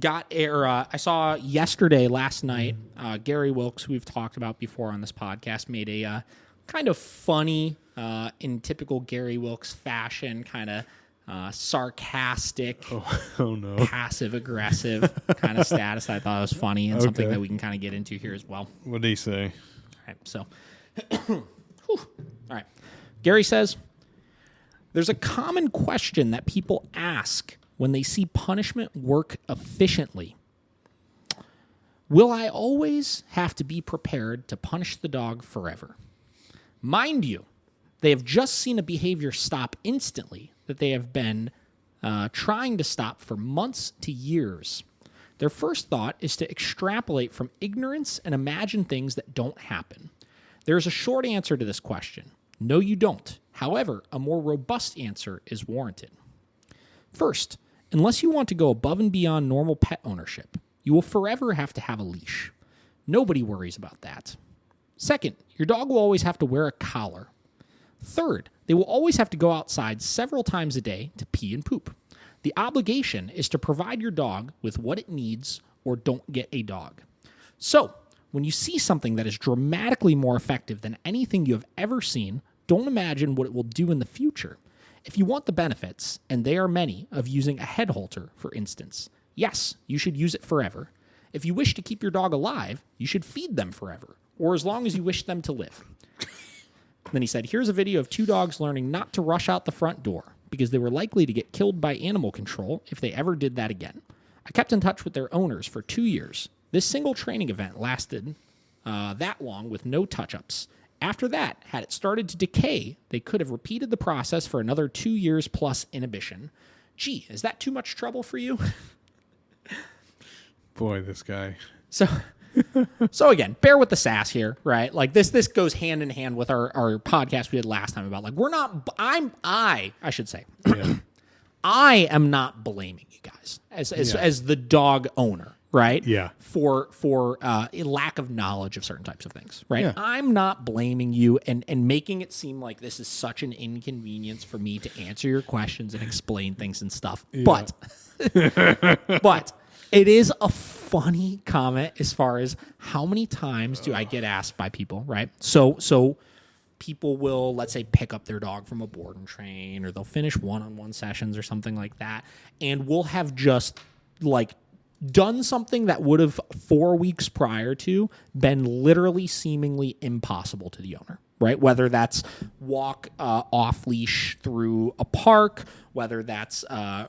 I saw last night, Gary Wilkes, who we've talked about before on this podcast, made a kind of funny, in typical Gary Wilkes fashion, kind of sarcastic, passive-aggressive kind of status. I thought it was funny and something that we can kind of get into here as well. What did he say? All right, so, all right. Gary says, there's a common question that people ask when they see punishment work efficiently. Will I always have to be prepared to punish the dog forever? Mind you, they have just seen a behavior stop instantly that they have been trying to stop for months to years. Their first thought is to extrapolate from ignorance and imagine things that don't happen. There is a short answer to this question. No, you don't. However, a more robust answer is warranted. First, unless you want to go above and beyond normal pet ownership, you will forever have to have a leash. Nobody worries about that. Second, your dog will always have to wear a collar. Third, they will always have to go outside several times a day to pee and poop. The obligation is to provide your dog with what it needs or don't get a dog. So, when you see something that is dramatically more effective than anything you have ever seen, don't imagine what it will do in the future. If you want the benefits, and they are many, of using a head halter, for instance, yes, you should use it forever. If you wish to keep your dog alive, you should feed them forever, or as long as you wish them to live. Then he said, here's a video of 2 dogs learning not to rush out the front door because they were likely to get killed by animal control if they ever did that again. I kept in touch with their owners for 2 years. This single training event lasted that long with no touch-ups. After that, had it started to decay, they could have repeated the process for another 2 years plus inhibition. Gee, is that too much trouble for you? Boy, this guy. So again, bear with the sass here, right? Like this goes hand in hand with our podcast we did last time about I should say, I am not blaming you guys as the dog owner, right? Yeah. For a lack of knowledge of certain types of things, right? Yeah. I'm not blaming you and making it seem like this is such an inconvenience for me to answer your questions and explain things and stuff. Yeah. But it is a funny comment as far as how many times do I get asked by people, right? So people will, let's say, pick up their dog from a board and train, or they'll finish one-on-one sessions or something like that, and we'll have just like done something that would have 4 weeks prior to been literally seemingly impossible to the owner, right? Whether that's walk off leash through a park, whether that's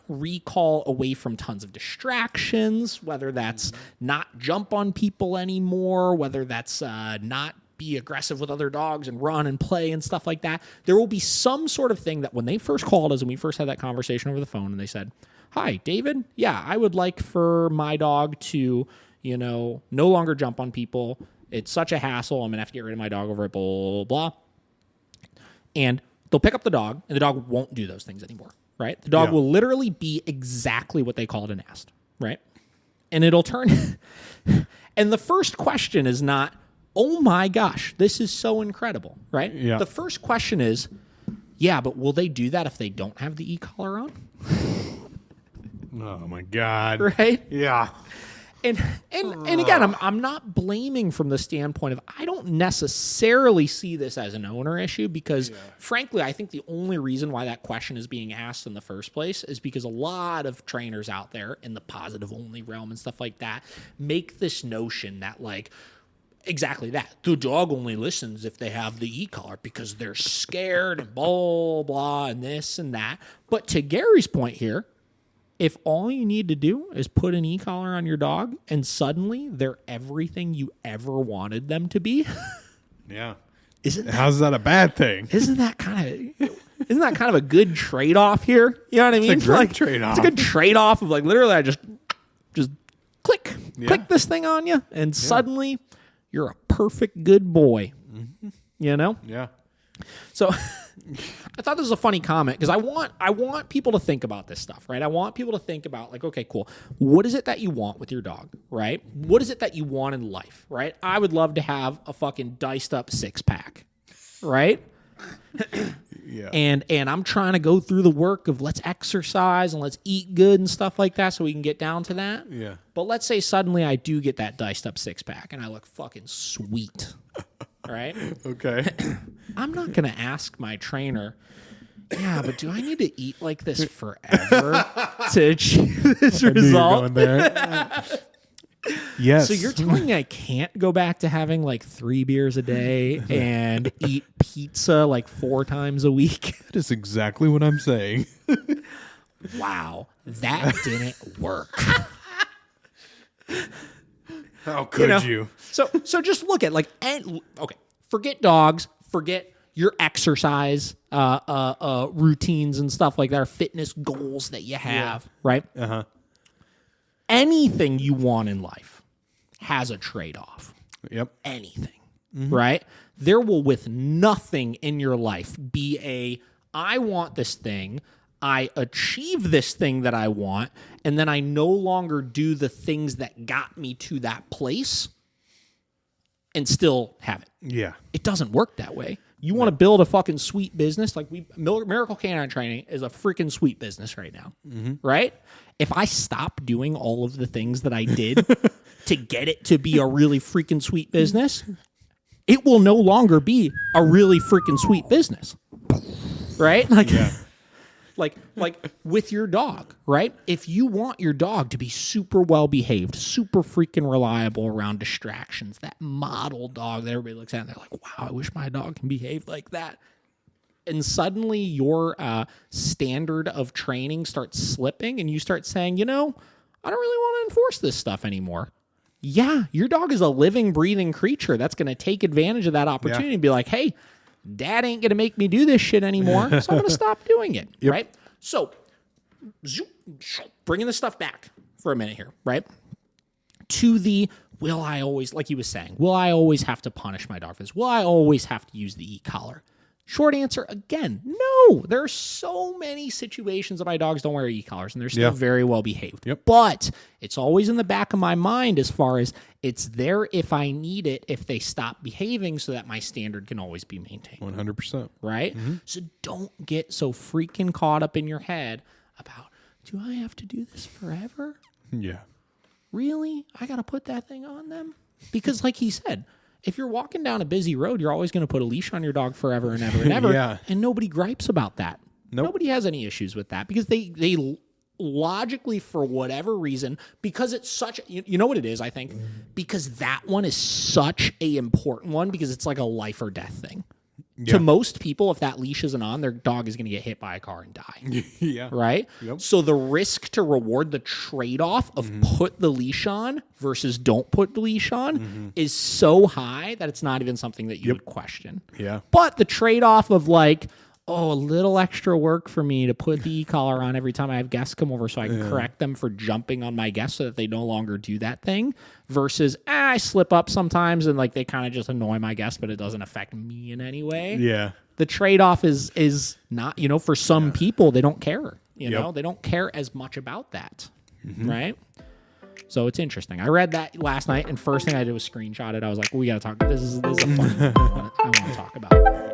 recall away from tons of distractions, whether that's not jump on people anymore, whether that's not be aggressive with other dogs and run and play and stuff like that. There will be some sort of thing that when they first called us and we first had that conversation over the phone and they said, "Hi, David. Yeah, I would like for my dog to, no longer jump on people. It's such a hassle. I'm going to have to get rid of my dog over it, blah, blah, blah." And they'll pick up the dog, and the dog won't do those things anymore, right? The dog will literally be exactly what they called and asked, right? And it'll turn... And the first question is not, oh my gosh, this is so incredible, right? Yeah. The first question is, yeah, but will they do that if they don't have the e-collar on? Oh my God. Right? Yeah. And again, I'm not blaming from the standpoint of I don't necessarily see this as an owner issue because, frankly, I think the only reason why that question is being asked in the first place is because a lot of trainers out there in the positive only realm and stuff like that make this notion that, like, exactly that. The dog only listens if they have the e-collar because they're scared and blah, blah, and this and that. But to Gary's point here, if all you need to do is put an e-collar on your dog and suddenly they're everything you ever wanted them to be. Yeah. How's that a bad thing? Isn't that kind of a good trade-off here? You know what I mean? It's a great trade-off. It's a good trade-off of like literally I just click this thing on you and suddenly you're a perfect good boy. Mm-hmm. Yeah. So I thought this was a funny comment because I want people to think about this stuff, right? I want people to think about like, okay, cool. What is it that you want with your dog, right? What is it that you want in life, right? I would love to have a fucking diced up 6-pack, right? Yeah. And I'm trying to go through the work of let's exercise and let's eat good and stuff like that so we can get down to that. Yeah. But let's say suddenly I do get that diced up six pack and I look fucking sweet. Right? Okay. I'm not going to ask my trainer, yeah, but do I need to eat like this forever to achieve this result? Yes. So you're telling me I can't go back to having like 3 beers a day and eat pizza like 4 times a week? That is exactly what I'm saying. Wow, that didn't work. How could you? So just look at like, okay, forget dogs, forget your exercise routines and stuff like that, or fitness goals that you have, right? Uh-huh. Anything you want in life has a trade-off. Yep. Anything, right? There will with nothing in your life be I want this thing, I achieve this thing that I want, and then I no longer do the things that got me to that place and still have it. Yeah. It doesn't work that way. You want to build a fucking sweet business, like Miracle Canine Training is a freaking sweet business right now, right? If I stop doing all of the things that I did to get it to be a really freaking sweet business, it will no longer be a really freaking sweet business, right? Like with your dog, right? If you want your dog to be super well behaved, super freaking reliable around distractions, that model dog that everybody looks at and they're like, wow, I wish my dog can behave like that. And suddenly your standard of training starts slipping and you start saying, I don't really want to enforce this stuff anymore. Yeah, your dog is a living, breathing creature that's going to take advantage of that opportunity and be like, hey, Dad ain't going to make me do this shit anymore, so I'm going to stop doing it, right? So, bringing the stuff back for a minute here, right? To the, will I always, like he was saying, will I always have to punish my dog for this? Will I always have to use the e-collar? Short answer, again, no. There are so many situations that my dogs don't wear e-collars, and they're still very well behaved. Yep. But it's always in the back of my mind as far as it's there if I need it, if they stop behaving, so that my standard can always be maintained. 100%. Right? So don't get so freaking caught up in your head about, do I have to do this forever? Yeah. Really? I got to put that thing on them? Because like he said, if you're walking down a busy road, you're always going to put a leash on your dog forever and ever and ever. Yeah. And nobody gripes about that. Nope. Nobody has any issues with that because they logically, for whatever reason, because it's such, you know what it is, I think? Because that one is such a important one because it's like a life or death thing. Yeah. To most people, if that leash isn't on, their dog is going to get hit by a car and die. Yeah. Right? Yep. So the risk to reward, the trade-off of put the leash on versus don't put the leash on is so high that it's not even something that you would question. Yeah. But the trade-off of like, a little extra work for me to put the e-collar on every time I have guests come over so I can correct them for jumping on my guests so that they no longer do that thing versus I slip up sometimes and like they kind of just annoy my guests, but it doesn't affect me in any way. Yeah. The trade-off is not, for some people, they don't care. You know, they don't care as much about that. Right? So it's interesting. I read that last night and first thing I did was screenshot it. I was like, we got to talk. This is a fun one I want to talk about.